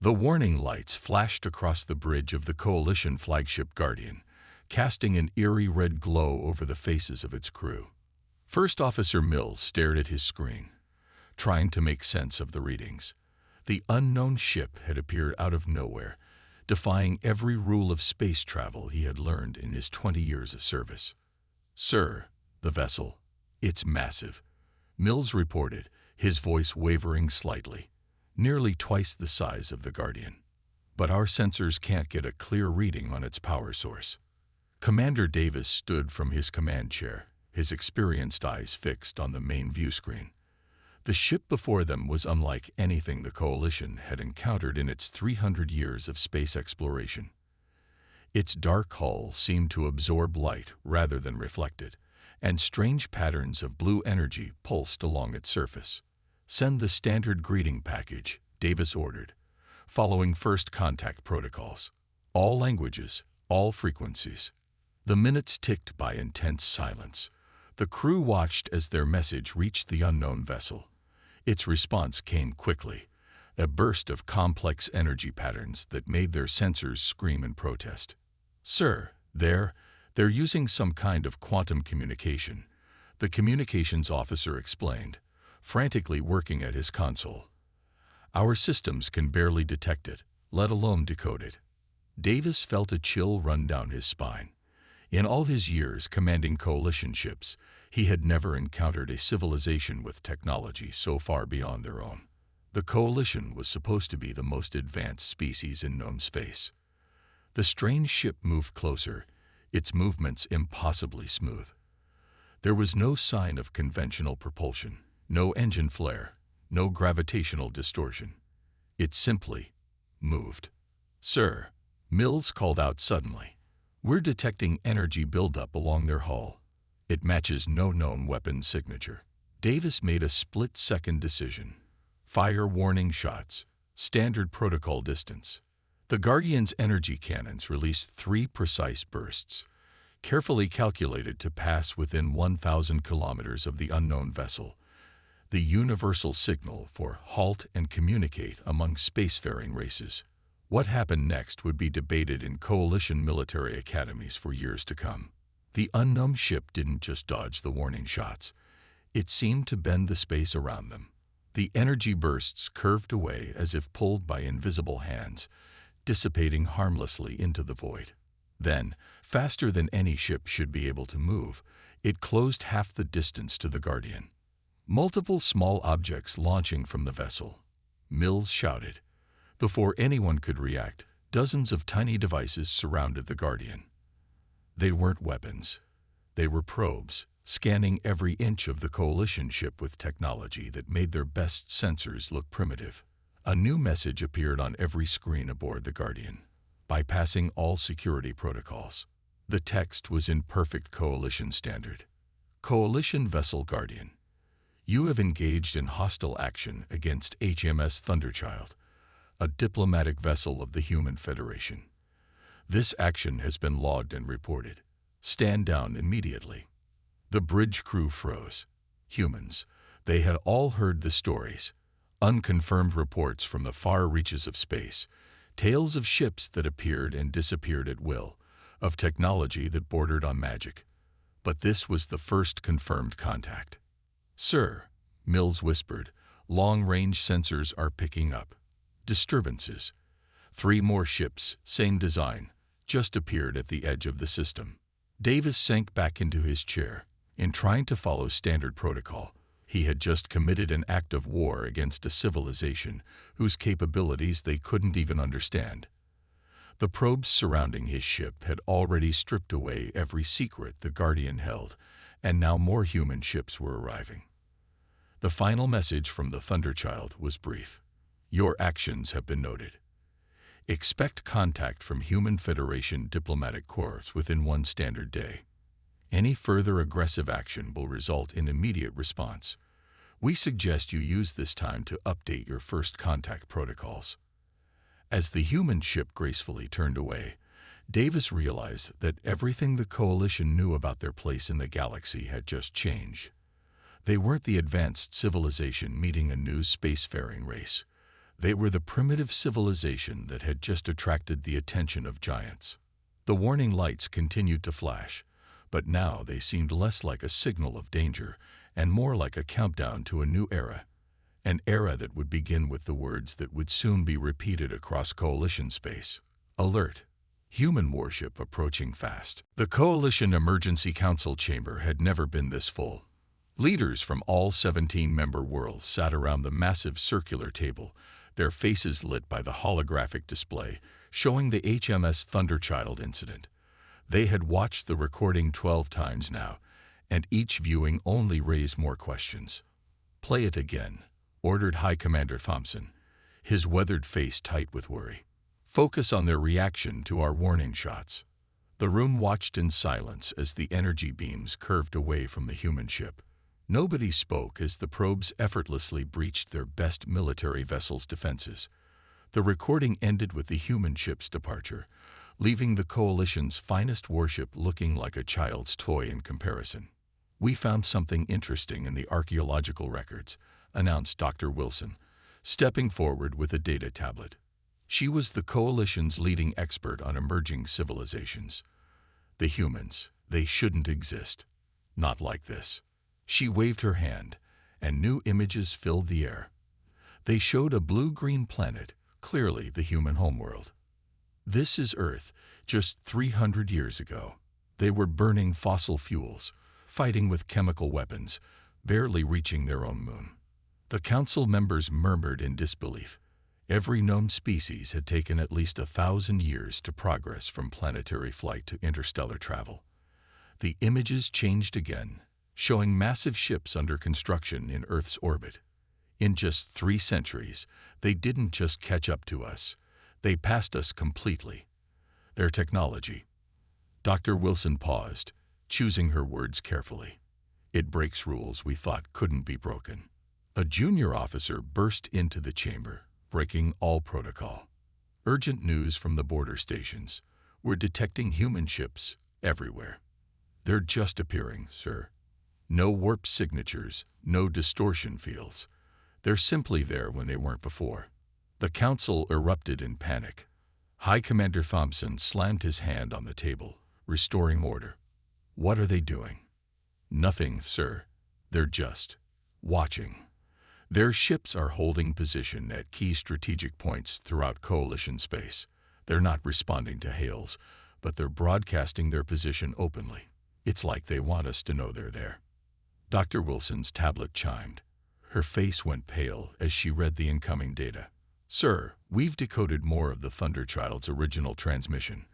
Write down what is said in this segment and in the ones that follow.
The warning lights flashed across the bridge of the Coalition flagship Guardian, casting an eerie red glow over the faces of its crew. First Officer Mills stared at his screen, trying to make sense of the readings. The unknown ship had appeared out of nowhere, defying every rule of space travel he had learned in his 20 years of service. "Sir, the vessel. It's massive," Mills reported, his voice wavering slightly. "Nearly twice the size of the Guardian. But our sensors can't get a clear reading on its power source." Commander Davis stood from his command chair, his experienced eyes fixed on the main view screen. The ship before them was unlike anything the Coalition had encountered in its 300 years of space exploration. Its dark hull seemed to absorb light rather than reflect it, and strange patterns of blue energy pulsed along its surface. "Send the standard greeting package," Davis ordered, following first contact protocols. "All languages, all frequencies." The minutes ticked by intense silence. The crew watched as their message reached the unknown vessel. Its response came quickly, a burst of complex energy patterns that made their sensors scream in protest. "Sir, they're using some kind of quantum communication," the communications officer explained, frantically working at his console. "Our systems can barely detect it, let alone decode it." Davis felt a chill run down his spine. In all his years commanding Coalition ships, he had never encountered a civilization with technology so far beyond their own. The Coalition was supposed to be the most advanced species in known space. The strange ship moved closer, its movements impossibly smooth. There was no sign of conventional propulsion, no engine flare, no gravitational distortion. It simply moved. "Sir," Mills called out suddenly, "we're detecting energy buildup along their hull. It matches no known weapon signature." Davis made a split-second decision. Fire warning shots, standard protocol distance. The Guardian's energy cannons released 3 precise bursts, carefully calculated to pass within 1,000 kilometers of the unknown vessel, the universal signal for halt and communicate among spacefaring races. What happened next would be debated in Coalition military academies for years to come. The unknown ship didn't just dodge the warning shots. It seemed to bend the space around them. The energy bursts curved away as if pulled by invisible hands, dissipating harmlessly into the void. Then, faster than any ship should be able to move, it closed half the distance to the Guardian. "Multiple small objects launching from the vessel," Mills shouted. Before anyone could react, dozens of tiny devices surrounded the Guardian. They weren't weapons. They were probes, scanning every inch of the Coalition ship with technology that made their best sensors look primitive. A new message appeared on every screen aboard the Guardian, bypassing all security protocols. The text was in perfect Coalition standard. "Coalition Vessel Guardian. You have engaged in hostile action against HMS Thunderchild, a diplomatic vessel of the Human Federation. This action has been logged and reported. Stand down immediately." The bridge crew froze. Humans. They had all heard the stories, unconfirmed reports from the far reaches of space, tales of ships that appeared and disappeared at will, of technology that bordered on magic. But this was the first confirmed contact. "Sir," Mills whispered, "long-range sensors are picking up disturbances. 3 more ships, same design, just appeared at the edge of the system." Davis sank back into his chair. In trying to follow standard protocol, he had just committed an act of war against a civilization whose capabilities they couldn't even understand. The probes surrounding his ship had already stripped away every secret the Guardian held, and now more human ships were arriving. The final message from the Thunderchild was brief. "Your actions have been noted. Expect contact from Human Federation diplomatic corps within 1 standard day. Any further aggressive action will result in immediate response. We suggest you use this time to update your first contact protocols." As the human ship gracefully turned away, Davis realized that everything the Coalition knew about their place in the galaxy had just changed. They weren't the advanced civilization meeting a new spacefaring race. They were the primitive civilization that had just attracted the attention of giants. The warning lights continued to flash, but now they seemed less like a signal of danger and more like a countdown to a new era. An era that would begin with the words that would soon be repeated across Coalition space. Alert! Human warship approaching fast. The Coalition Emergency Council chamber had never been this full. Leaders from all 17-member worlds sat around the massive circular table, their faces lit by the holographic display showing the HMS Thunderchild incident. They had watched the recording 12 times now, and each viewing only raised more questions. "Play it again," ordered High Commander Thompson, his weathered face tight with worry. "Focus on their reaction to our warning shots." The room watched in silence as the energy beams curved away from the human ship. Nobody spoke as the probes effortlessly breached their best military vessel's defenses. The recording ended with the human ship's departure, leaving the Coalition's finest warship looking like a child's toy in comparison. "We found something interesting in the archaeological records," announced Dr. Wilson, stepping forward with a data tablet. She was the Coalition's leading expert on emerging civilizations. "The humans, they shouldn't exist. Not like this." She waved her hand, and new images filled the air. They showed a blue-green planet, clearly the human homeworld. "This is Earth, just 300 years ago. They were burning fossil fuels, fighting with chemical weapons, barely reaching their own moon." The council members murmured in disbelief. Every known species had taken at least 1,000 years to progress from planetary flight to interstellar travel. The images changed again, showing massive ships under construction in Earth's orbit. In just 3 centuries, they didn't just catch up to us, they passed us completely. Their technology. Dr. Wilson paused, choosing her words carefully. "It breaks rules we thought couldn't be broken." A junior officer burst into the chamber, breaking all protocol. "Urgent news from the border stations. We're detecting human ships everywhere." "They're just appearing, sir. No warp signatures, no distortion fields. They're simply there when they weren't before." The council erupted in panic. High Commander Thompson slammed his hand on the table, restoring order. "What are they doing?" "Nothing, sir. They're just watching. Their ships are holding position at key strategic points throughout Coalition space. They're not responding to hails, but they're broadcasting their position openly. It's like they want us to know they're there." Dr. Wilson's tablet chimed. Her face went pale as she read the incoming data. "Sir, we've decoded more of the Thunderchild's original transmission,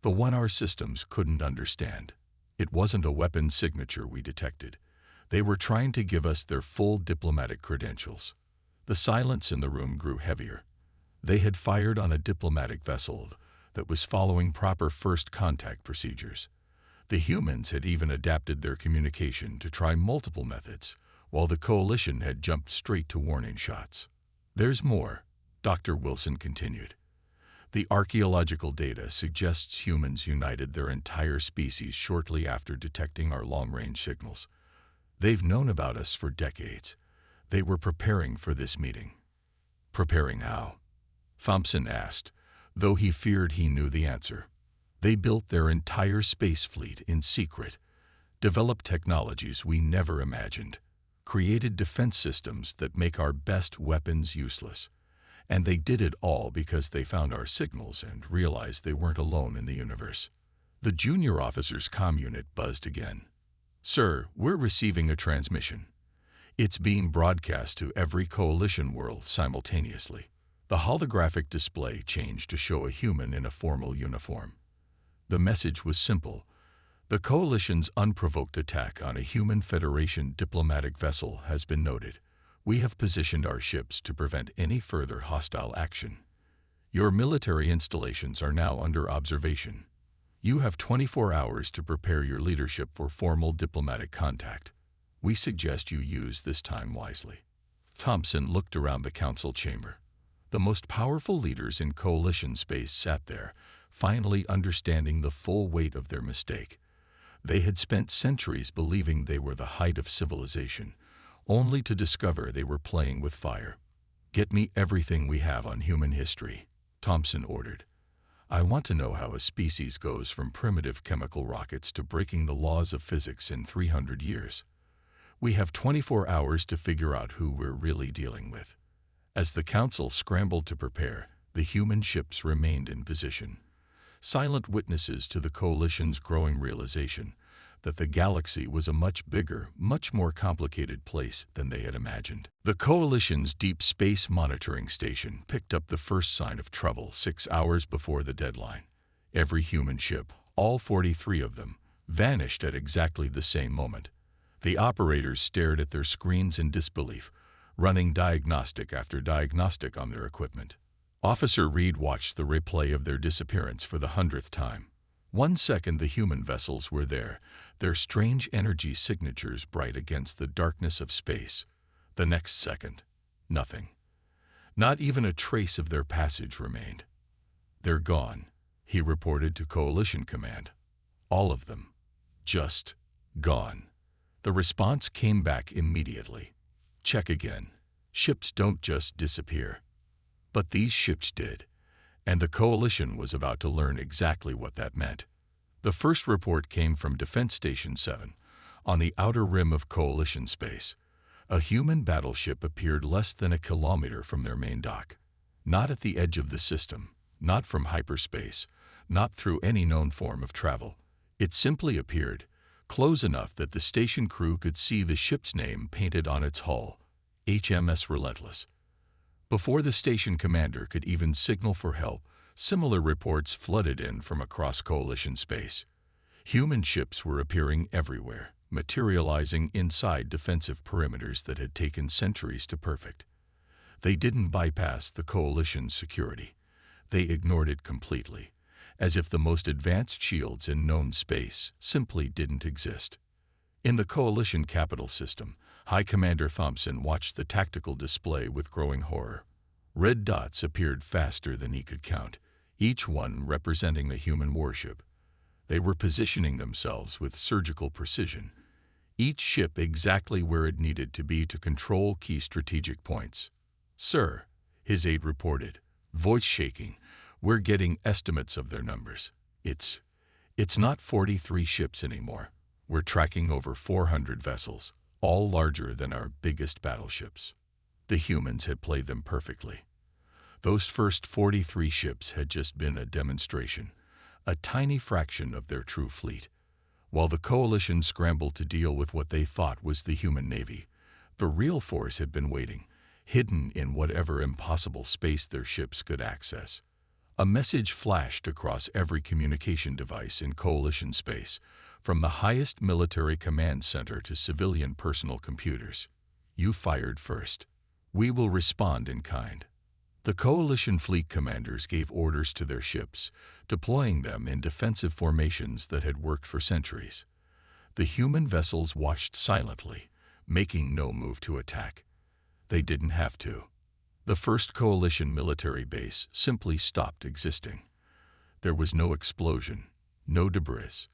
the one our systems couldn't understand. It wasn't a weapon signature we detected. They were trying to give us their full diplomatic credentials." The silence in the room grew heavier. They had fired on a diplomatic vessel that was following proper first contact procedures. The humans had even adapted their communication to try multiple methods, while the Coalition had jumped straight to warning shots. "There's more," Dr. Wilson continued. "The archaeological data suggests humans united their entire species shortly after detecting our long-range signals. They've known about us for decades. They were preparing for this meeting." "Preparing how?" Thompson asked, though he feared he knew the answer. "They built their entire space fleet in secret, developed technologies we never imagined, created defense systems that make our best weapons useless. And they did it all because they found our signals and realized they weren't alone in the universe." The junior officer's comm unit buzzed again. "Sir, we're receiving a transmission. It's being broadcast to every Coalition world simultaneously." The holographic display changed to show a human in a formal uniform. The message was simple. "The Coalition's unprovoked attack on a human Federation diplomatic vessel has been noted. We have positioned our ships to prevent any further hostile action. Your military installations are now under observation. You have 24 hours to prepare your leadership for formal diplomatic contact. We suggest you use this time wisely." Thompson looked around the council chamber. The most powerful leaders in Coalition space sat there, finally understanding the full weight of their mistake. They had spent centuries believing they were the height of civilization, only to discover they were playing with fire. "Get me everything we have on human history," Thompson ordered. "I want to know how a species goes from primitive chemical rockets to breaking the laws of physics in 300 years. We have 24 hours to figure out who we're really dealing with." As the Council scrambled to prepare, the human ships remained in position, silent witnesses to the Coalition's growing realization that the galaxy was a much bigger, much more complicated place than they had imagined. The Coalition's Deep Space Monitoring Station picked up the first sign of trouble 6 hours before the deadline. Every human ship, all 43 of them, vanished at exactly the same moment. The operators stared at their screens in disbelief, running diagnostic after diagnostic on their equipment. Officer Reed watched the replay of their disappearance for the 100th time. 1 second the human vessels were there, their strange energy signatures bright against the darkness of space. The next second, nothing. Not even a trace of their passage remained. "They're gone," he reported to Coalition Command. "All of them. Just gone." The response came back immediately. "Check again. Ships don't just disappear." But these ships did, and the Coalition was about to learn exactly what that meant. The first report came from Defense Station 7, on the outer rim of Coalition space. A human battleship appeared less than a kilometer from their main dock. Not at the edge of the system, not from hyperspace, not through any known form of travel. It simply appeared, close enough that the station crew could see the ship's name painted on its hull, HMS Relentless. Before the station commander could even signal for help, similar reports flooded in from across Coalition space. Human ships were appearing everywhere, materializing inside defensive perimeters that had taken centuries to perfect. They didn't bypass the Coalition's security. They ignored it completely, as if the most advanced shields in known space simply didn't exist. In the Coalition capital system, High Commander Thompson watched the tactical display with growing horror. Red dots appeared faster than he could count, each one representing a human warship. They were positioning themselves with surgical precision, each ship exactly where it needed to be to control key strategic points. "Sir," his aide reported, voice shaking, "we're getting estimates of their numbers. It's not 43 ships anymore. We're tracking over 400 vessels, all larger than our biggest battleships." The humans had played them perfectly. Those first 43 ships had just been a demonstration, a tiny fraction of their true fleet. While the Coalition scrambled to deal with what they thought was the human navy, the real force had been waiting, hidden in whatever impossible space their ships could access. A message flashed across every communication device in Coalition space, from the highest military command center to civilian personal computers. "You fired first. We will respond in kind." The Coalition fleet commanders gave orders to their ships, deploying them in defensive formations that had worked for centuries. The human vessels watched silently, making no move to attack. They didn't have to. The first Coalition military base simply stopped existing. There was no explosion, no debris.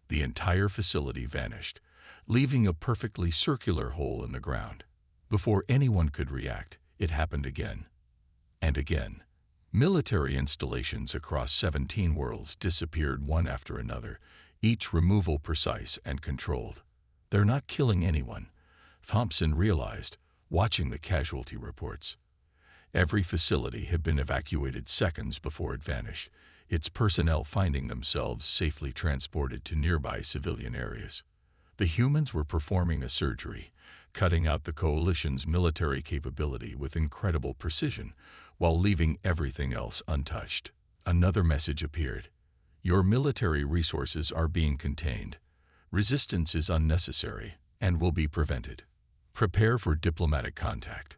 The entire facility vanished, leaving a perfectly circular hole in the ground. Before anyone could react, it happened again. And again. Military installations across 17 worlds disappeared one after another, each removal precise and controlled. "They're not killing anyone," Thompson realized, watching the casualty reports. Every facility had been evacuated seconds before it vanished, its personnel finding themselves safely transported to nearby civilian areas. The humans were performing a surgery, cutting out the Coalition's military capability with incredible precision, while leaving everything else untouched. Another message appeared. "Your military resources are being contained. Resistance is unnecessary and will be prevented. Prepare for diplomatic contact."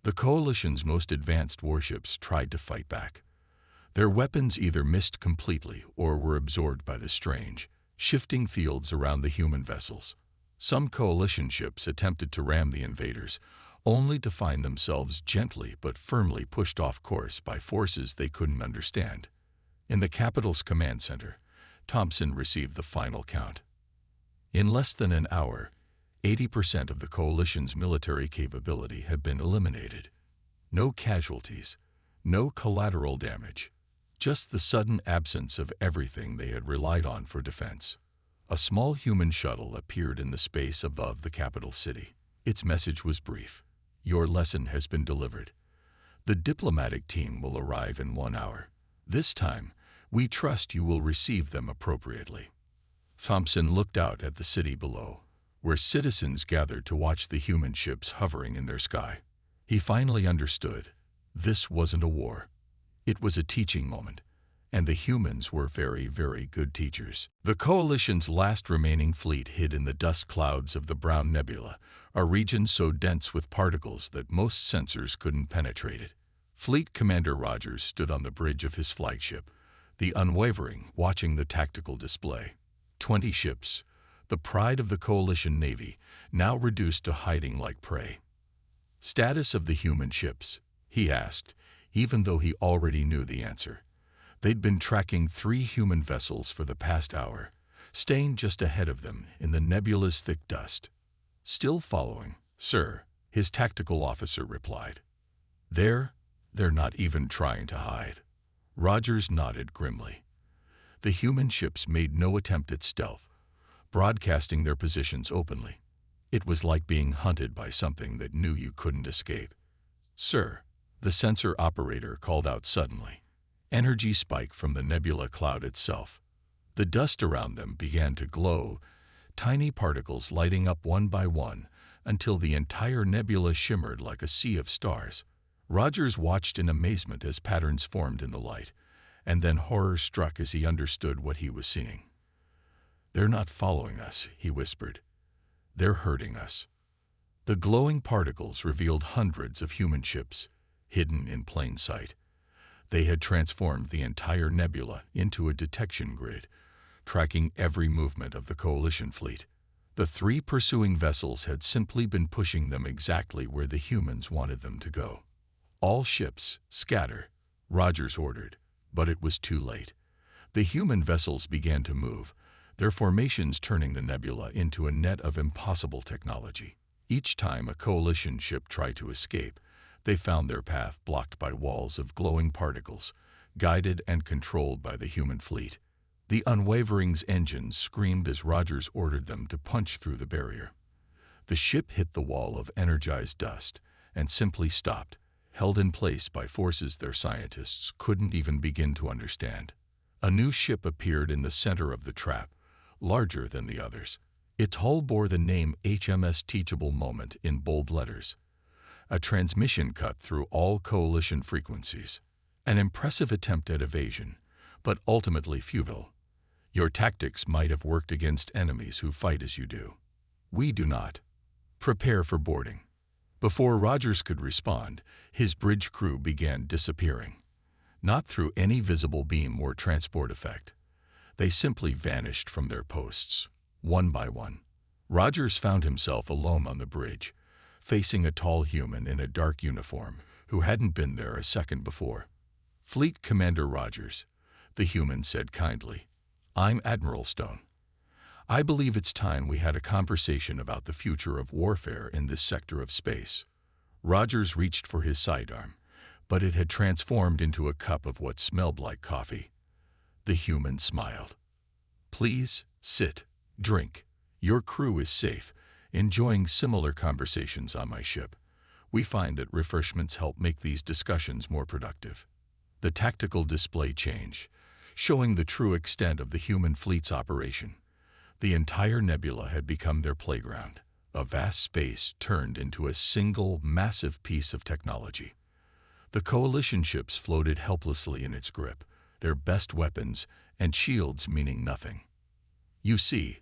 The Coalition's most advanced warships tried to fight back. Their weapons either missed completely or were absorbed by the strange, shifting fields around the human vessels. Some Coalition ships attempted to ram the invaders, only to find themselves gently but firmly pushed off course by forces they couldn't understand. In the capital's command center, Thompson received the final count. In less than an hour, 80% of the Coalition's military capability had been eliminated. No casualties, no collateral damage, just the sudden absence of everything they had relied on for defense. A small human shuttle appeared in the space above the capital city. Its message was brief. Your lesson has been delivered. The diplomatic team will arrive in 1 hour. This time, we trust you will receive them appropriately. Thompson looked out at the city below, where citizens gathered to watch the human ships hovering in their sky. He finally understood. This wasn't a war. It was a teaching moment, and the humans were very, very good teachers. The Coalition's last remaining fleet hid in the dust clouds of the Brown Nebula, a region so dense with particles that most sensors couldn't penetrate it. Fleet Commander Rogers stood on the bridge of his flagship, the Unwavering, watching the tactical display. 20 ships, the pride of the Coalition Navy, now reduced to hiding like prey. Status of the human ships, he asked, even though he already knew the answer. They'd been tracking 3 human vessels for the past hour, staying just ahead of them in the nebula's thick dust. Still following, sir, his tactical officer replied. They're not even trying to hide. Rogers nodded grimly. The human ships made no attempt at stealth, broadcasting their positions openly. It was like being hunted by something that knew you couldn't escape. Sir, the sensor operator called out suddenly. Energy spike from the nebula cloud itself. The dust around them began to glow, tiny particles lighting up one by one until the entire nebula shimmered like a sea of stars. Rogers watched in amazement as patterns formed in the light, and then horror struck as he understood what he was seeing. They're not following us, he whispered. They're hurting us. The glowing particles revealed hundreds of human ships, hidden in plain sight. They had transformed the entire nebula into a detection grid, tracking every movement of the Coalition fleet. The 3 pursuing vessels had simply been pushing them exactly where the humans wanted them to go. All ships, scatter, Rogers ordered, but it was too late. The human vessels began to move, their formations turning the nebula into a net of impossible technology. Each time a Coalition ship tried to escape, they found their path blocked by walls of glowing particles, guided and controlled by the human fleet. The Unwavering's engines screamed as Rogers ordered them to punch through the barrier. The ship hit the wall of energized dust and simply stopped, held in place by forces their scientists couldn't even begin to understand. A new ship appeared in the center of the trap, larger than the others. Its hull bore the name HMS Teachable Moment in bold letters. A transmission cut through all Coalition frequencies. An impressive attempt at evasion, but ultimately futile. Your tactics might have worked against enemies who fight as you do. We do not. Prepare for boarding. Before Rogers could respond, his bridge crew began disappearing. Not through any visible beam or transport effect. They simply vanished from their posts, one by one. Rogers found himself alone on the bridge, facing a tall human in a dark uniform who hadn't been there a second before. Fleet Commander Rogers, the human said kindly. I'm Admiral Stone. I believe it's time we had a conversation about the future of warfare in this sector of space. Rogers reached for his sidearm, but it had transformed into a cup of what smelled like coffee. The human smiled. Please, sit, drink. Your crew is safe, enjoying similar conversations on my ship. We find that refreshments help make these discussions more productive. The tactical display changed, showing the true extent of the human fleet's operation. The entire nebula had become their playground, a vast space turned into a single, massive piece of technology. The Coalition ships floated helplessly in its grip, their best weapons and shields meaning nothing. You see,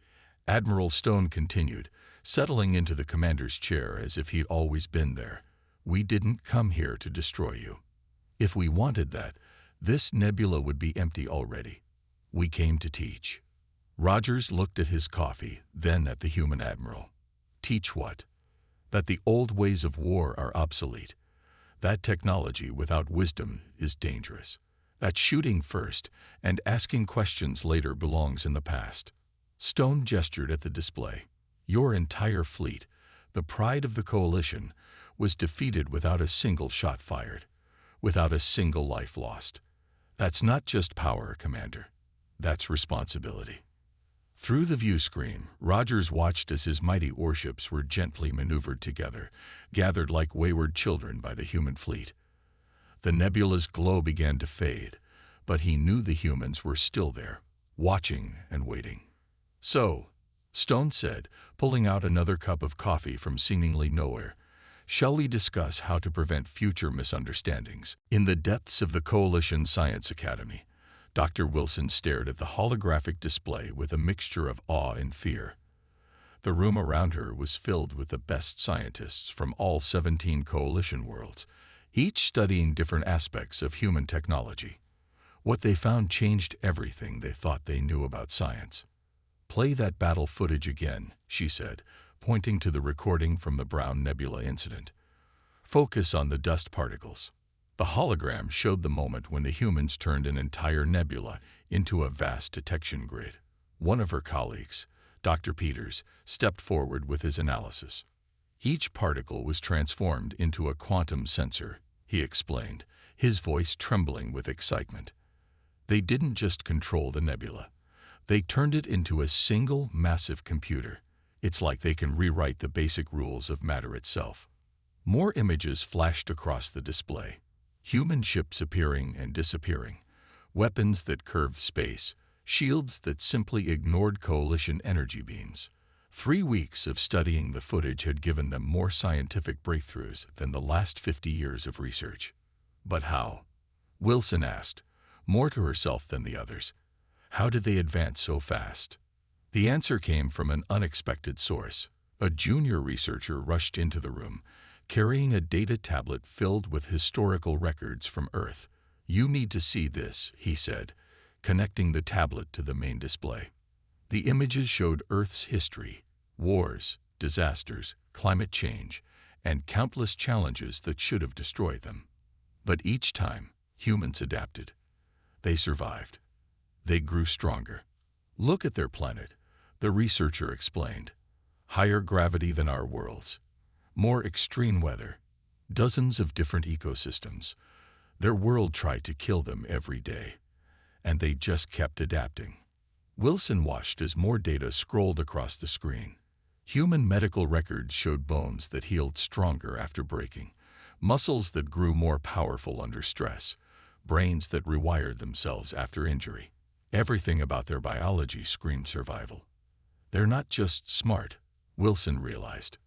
Admiral Stone continued, settling into the commander's chair as if he'd always been there. We didn't come here to destroy you. If we wanted that, this nebula would be empty already. We came to teach. Rogers looked at his coffee, then at the human admiral. Teach what? That the old ways of war are obsolete. That technology without wisdom is dangerous. That shooting first and asking questions later belongs in the past. Stone gestured at the display. Your entire fleet, the pride of the Coalition, was defeated without a single shot fired, without a single life lost. That's not just power, Commander. That's responsibility. Through the view screen, Rogers watched as his mighty warships were gently maneuvered together, gathered like wayward children by the human fleet. The nebula's glow began to fade, but he knew the humans were still there, watching and waiting. "So," Stone said, pulling out another cup of coffee from seemingly nowhere, "shall we discuss how to prevent future misunderstandings?" In the depths of the Coalition Science Academy, Dr. Wilson stared at the holographic display with a mixture of awe and fear. The room around her was filled with the best scientists from all 17 Coalition worlds, each studying different aspects of human technology. What they found changed everything they thought they knew about science. "Play that battle footage again," she said, pointing to the recording from the Brown Nebula incident. "Focus on the dust particles." The hologram showed the moment when the humans turned an entire nebula into a vast detection grid. One of her colleagues, Dr. Peters, stepped forward with his analysis. Each particle was transformed into a quantum sensor, he explained, his voice trembling with excitement. They didn't just control the nebula. They turned it into a single massive computer. It's like they can rewrite the basic rules of matter itself. More images flashed across the display. Human ships appearing and disappearing, weapons that curved space, shields that simply ignored Coalition energy beams. 3 weeks of studying the footage had given them more scientific breakthroughs than the last 50 years of research. But how? Wilson asked, more to herself than the others. How did they advance so fast? The answer came from an unexpected source. A junior researcher rushed into the room, carrying a data tablet filled with historical records from Earth. "You need to see this," he said, connecting the tablet to the main display. The images showed Earth's history, wars, disasters, climate change, and countless challenges that should have destroyed them. But each time, humans adapted. They survived. They grew stronger. "Look at their planet," the researcher explained. "Higher gravity than our world's. More extreme weather. Dozens of different ecosystems. Their world tried to kill them every day. And they just kept adapting." Wilson watched as more data scrolled across the screen. Human medical records showed bones that healed stronger after breaking, muscles that grew more powerful under stress, brains that rewired themselves after injury. Everything about their biology screamed survival. They're not just smart, Wilson realized.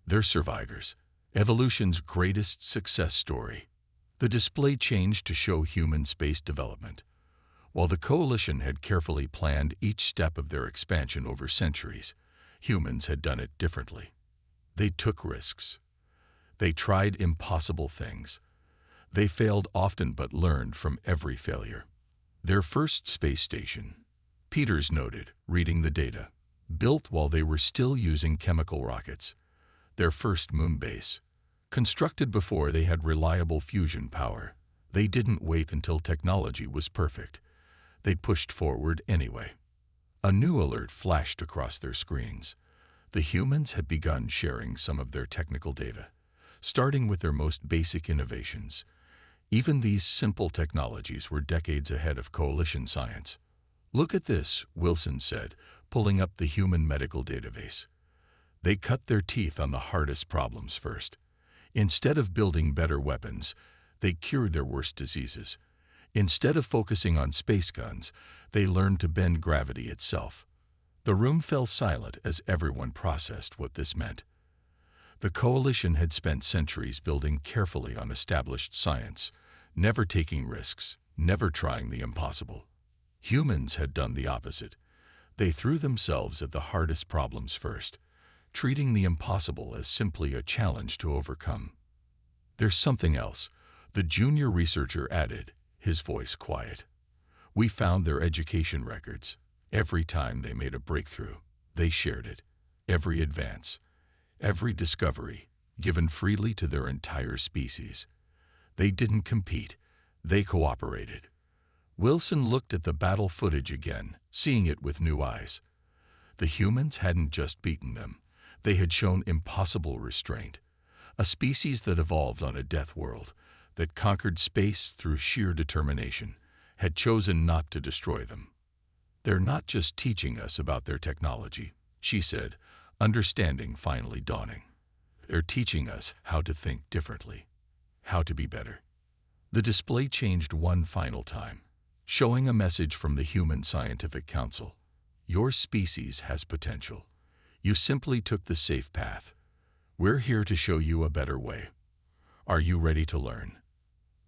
They're survivors. Evolution's greatest success story. The display changed to show human space development. While the Coalition had carefully planned each step of their expansion over centuries, humans had done it differently. They took risks. They tried impossible things. They failed often but learned from every failure. Their first space station, Peters noted, reading the data, built while they were still using chemical rockets. Their first moon base, constructed before they had reliable fusion power. They didn't wait until technology was perfect. They pushed forward anyway. A new alert flashed across their screens. The humans had begun sharing some of their technical data, starting with their most basic innovations. Even these simple technologies were decades ahead of Coalition science. "Look at this," Wilson said, pulling up the human medical database. They cut their teeth on the hardest problems first. Instead of building better weapons, they cured their worst diseases. Instead of focusing on space guns, they learned to bend gravity itself. The room fell silent as everyone processed what this meant. The Coalition had spent centuries building carefully on established science, never taking risks, never trying the impossible. Humans had done the opposite. They threw themselves at the hardest problems first, treating the impossible as simply a challenge to overcome. "There's something else," the junior researcher added, his voice quiet. "We found their education records. Every time they made a breakthrough, they shared it. Every advance, every discovery, given freely to their entire species. They didn't compete, they cooperated." Wilson looked at the battle footage again, seeing it with new eyes. The humans hadn't just beaten them. They had shown impossible restraint, a species that evolved on a death world, that conquered space through sheer determination, had chosen not to destroy them. "They're not just teaching us about their technology," she said, understanding finally dawning. "They're teaching us how to think differently, how to be better." The display changed one final time, showing a message from the Human Scientific Council. "Your species has potential. You simply took the safe path. We're here to show you a better way. Are you ready to learn?"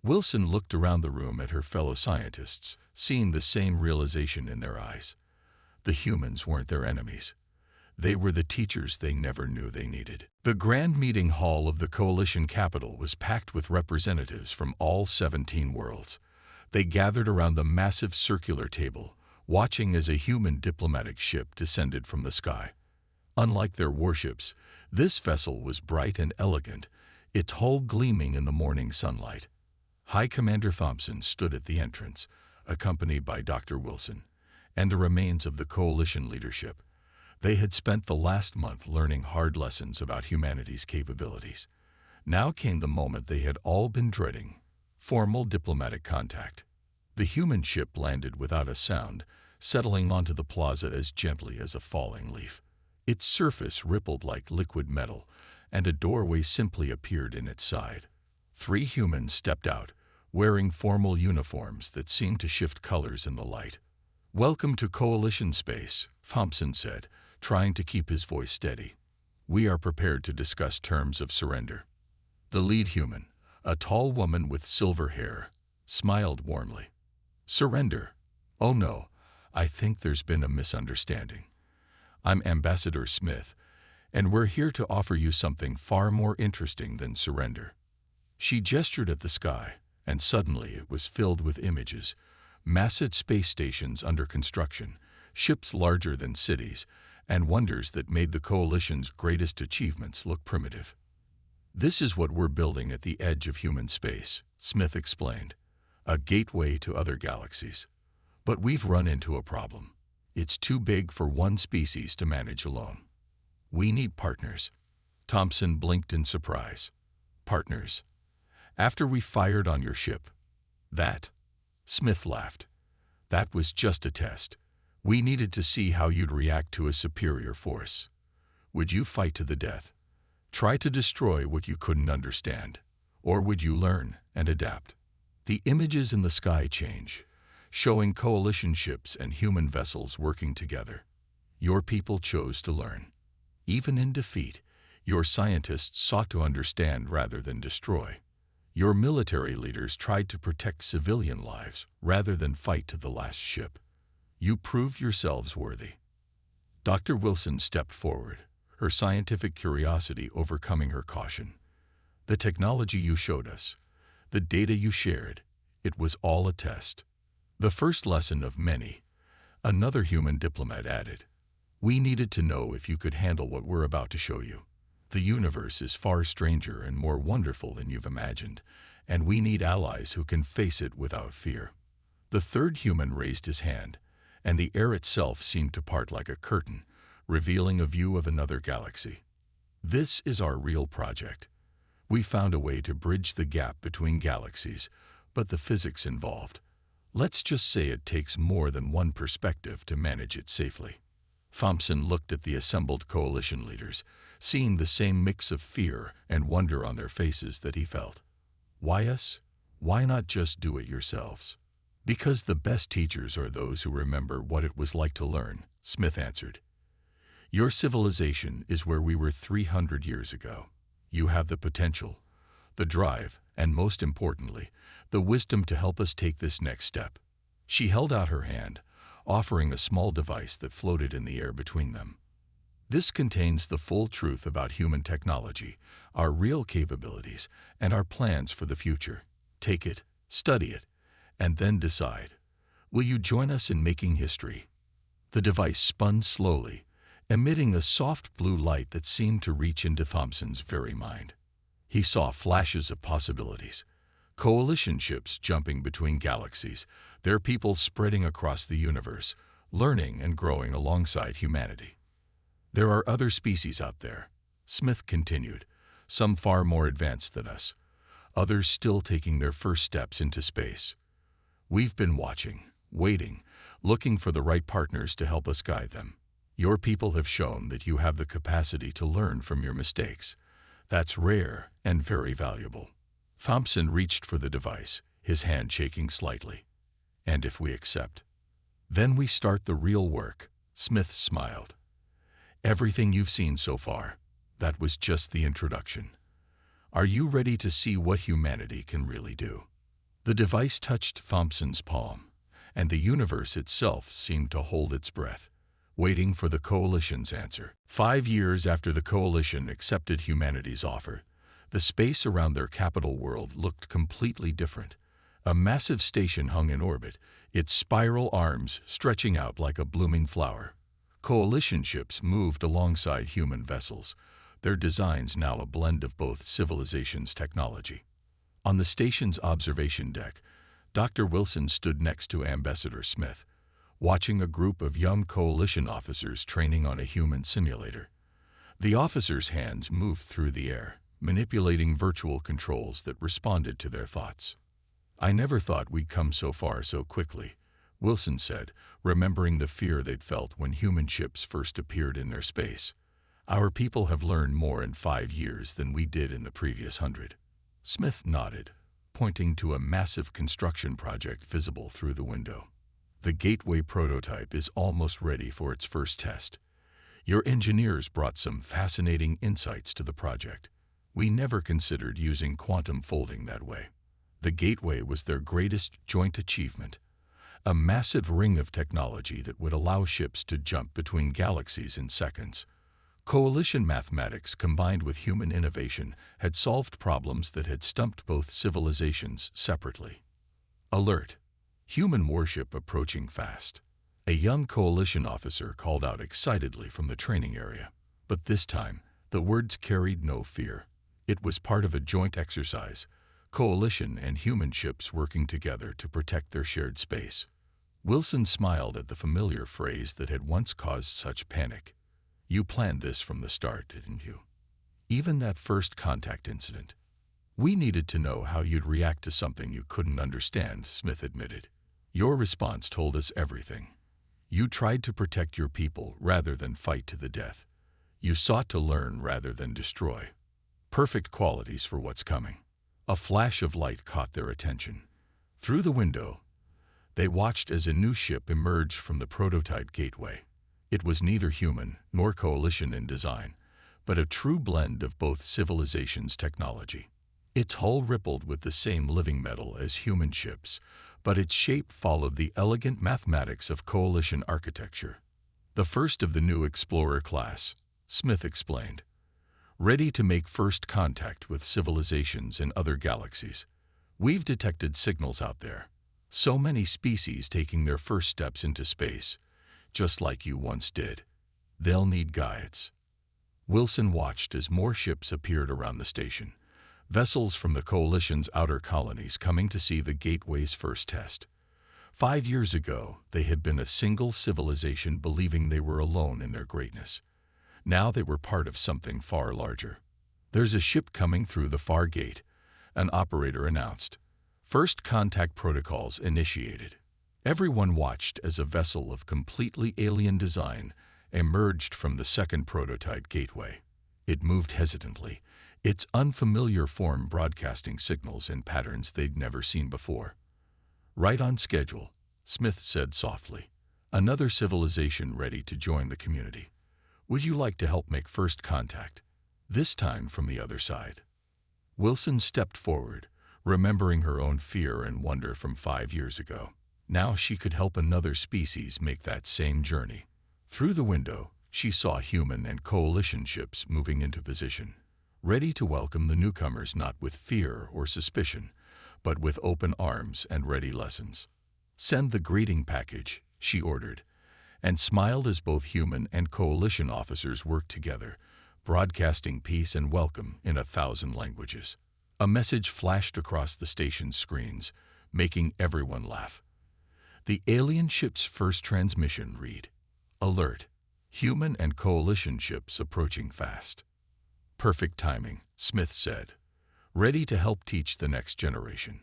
Wilson looked around the room at her fellow scientists, seeing the same realization in their eyes. The humans weren't their enemies. They were the teachers they never knew they needed. The grand meeting hall of the Coalition capital was packed with representatives from all 17 worlds. They gathered around the massive circular table, watching as a human diplomatic ship descended from the sky. Unlike their warships, this vessel was bright and elegant, its hull gleaming in the morning sunlight. High Commander Thompson stood at the entrance, accompanied by Dr. Wilson, and the remains of the Coalition leadership. They had spent the last month learning hard lessons about humanity's capabilities. Now came the moment they had all been dreading: formal diplomatic contact. The human ship landed without a sound, settling onto the plaza as gently as a falling leaf. Its surface rippled like liquid metal, and a doorway simply appeared in its side. 3 humans stepped out, wearing formal uniforms that seemed to shift colors in the light. "Welcome to Coalition space," Thompson said, trying to keep his voice steady. "We are prepared to discuss terms of surrender." The lead human, a tall woman with silver hair, smiled warmly. "Surrender? Oh no, I think there's been a misunderstanding. I'm Ambassador Smith, and we're here to offer you something far more interesting than surrender." She gestured at the sky, and suddenly it was filled with images: massive space stations under construction, ships larger than cities, and wonders that made the Coalition's greatest achievements look primitive. "This is what we're building at the edge of human space," Smith explained. "A gateway to other galaxies. But we've run into a problem. It's too big for one species to manage alone. We need partners." Thompson blinked in surprise. "Partners? After we fired on your ship?" "That?" Smith laughed. "That was just a test. We needed to see how you'd react to a superior force. Would you fight to the death? Try to destroy what you couldn't understand? Or would you learn and adapt?" The images in the sky change, showing Coalition ships and human vessels working together. Your people chose to learn. Even in defeat, your scientists sought to understand rather than destroy. Your military leaders tried to protect civilian lives rather than fight to the last ship. You proved yourselves worthy. Dr. Wilson stepped forward, her scientific curiosity overcoming her caution. "The technology you showed us, the data you shared, it was all a test. The first lesson of many," another human diplomat added. "We needed to know if you could handle what we're about to show you. The universe is far stranger and more wonderful than you've imagined, and we need allies who can face it without fear." The third human raised his hand, and the air itself seemed to part like a curtain, revealing a view of another galaxy. "This is our real project. We found a way to bridge the gap between galaxies, but the physics involved, let's just say it takes more than one perspective to manage it safely." Thompson looked at the assembled Coalition leaders, seeing the same mix of fear and wonder on their faces that he felt. "Why us? Why not just do it yourselves?" "Because the best teachers are those who remember what it was like to learn," Smith answered. "Your civilization is where we were 300 years ago. You have the potential, the drive, and most importantly, the wisdom to help us take this next step." She held out her hand, offering a small device that floated in the air between them. "This contains the full truth about human technology, our real capabilities, and our plans for the future. Take it, study it, and then decide. Will you join us in making history?" The device spun slowly, emitting a soft blue light that seemed to reach into Thompson's very mind. He saw flashes of possibilities. Coalition ships jumping between galaxies, their people spreading across the universe, learning and growing alongside humanity. "There are other species out there," Smith continued, some far more advanced than us, others still taking their first steps into space. We've been watching, waiting, looking for the right partners to help us guide them. Your people have shown that you have the capacity to learn from your mistakes. That's rare and very valuable. Thompson reached for the device, his hand shaking slightly. And if we accept, then we start the real work. Smith smiled. Everything you've seen so far, that was just the introduction. Are you ready to see what humanity can really do? The device touched Thompson's palm, and the universe itself seemed to hold its breath, waiting for the Coalition's answer. 5 years after the Coalition accepted humanity's offer, the space around their capital world looked completely different. A massive station hung in orbit, its spiral arms stretching out like a blooming flower. Coalition ships moved alongside human vessels, their designs now a blend of both civilizations' technology. On the station's observation deck, Dr. Wilson stood next to Ambassador Smith, watching a group of young Coalition officers training on a human simulator. The officers' hands moved through the air, manipulating virtual controls that responded to their thoughts. I never thought we'd come so far so quickly, Wilson said, remembering the fear they'd felt when human ships first appeared in their space. Our people have learned more in 5 years than we did in the previous 100. Smith nodded, pointing to a massive construction project visible through the window. The Gateway prototype is almost ready for its first test. Your engineers brought some fascinating insights to the project. We never considered using quantum folding that way. The Gateway was their greatest joint achievement, a massive ring of technology that would allow ships to jump between galaxies in seconds. Coalition mathematics combined with human innovation had solved problems that had stumped both civilizations separately. Alert! Human warship approaching fast. A young Coalition officer called out excitedly from the training area. But this time, the words carried no fear. It was part of a joint exercise, Coalition and human ships working together to protect their shared space. Wilson smiled at the familiar phrase that had once caused such panic. You planned this from the start, didn't you? Even that first contact incident. We needed to know how you'd react to something you couldn't understand, Smith admitted. Your response told us everything. You tried to protect your people rather than fight to the death. You sought to learn rather than destroy. Perfect qualities for what's coming. A flash of light caught their attention. Through the window, they watched as a new ship emerged from the prototype Gateway. It was neither human nor Coalition in design, but a true blend of both civilizations' technology. Its hull rippled with the same living metal as human ships, but its shape followed the elegant mathematics of Coalition architecture. The first of the new Explorer class, Smith explained, ready to make first contact with civilizations in other galaxies. We've detected signals out there. So many species taking their first steps into space, just like you once did. They'll need guides. Wilson watched as more ships appeared around the station, vessels from the Coalition's outer colonies coming to see the Gateway's first test. 5 years ago, they had been a single civilization believing they were alone in their greatness. Now they were part of something far larger. There's a ship coming through the far gate, an operator announced. First contact protocols initiated. Everyone watched as a vessel of completely alien design emerged from the second prototype Gateway. It moved hesitantly, its unfamiliar form broadcasting signals in patterns they'd never seen before. Right on schedule, Smith said softly. Another civilization ready to join the community. Would you like to help make first contact? This time from the other side. Wilson stepped forward, remembering her own fear and wonder from 5 years ago. Now she could help another species make that same journey. Through the window, she saw human and Coalition ships moving into position, ready to welcome the newcomers not with fear or suspicion, but with open arms and ready lessons. Send the greeting package, she ordered, and smiled as both human and Coalition officers worked together, broadcasting peace and welcome in 1,000 languages. A message flashed across the station's screens, making everyone laugh. The alien ship's first transmission read, Alert! Human and Coalition ships approaching fast. Perfect timing, Smith said, ready to help teach the next generation.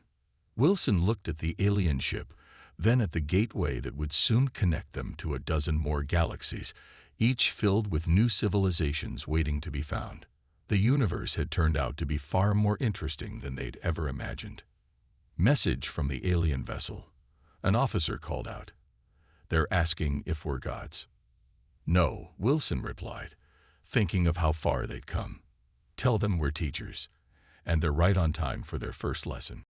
Wilson looked at the alien ship, then at the gateway that would soon connect them to a dozen more galaxies, each filled with new civilizations waiting to be found. The universe had turned out to be far more interesting than they'd ever imagined. Message from the alien vessel. An officer called out. They're asking if we're gods. No, Wilson replied, thinking of how far they'd come. Tell them we're teachers, and they're right on time for their first lesson.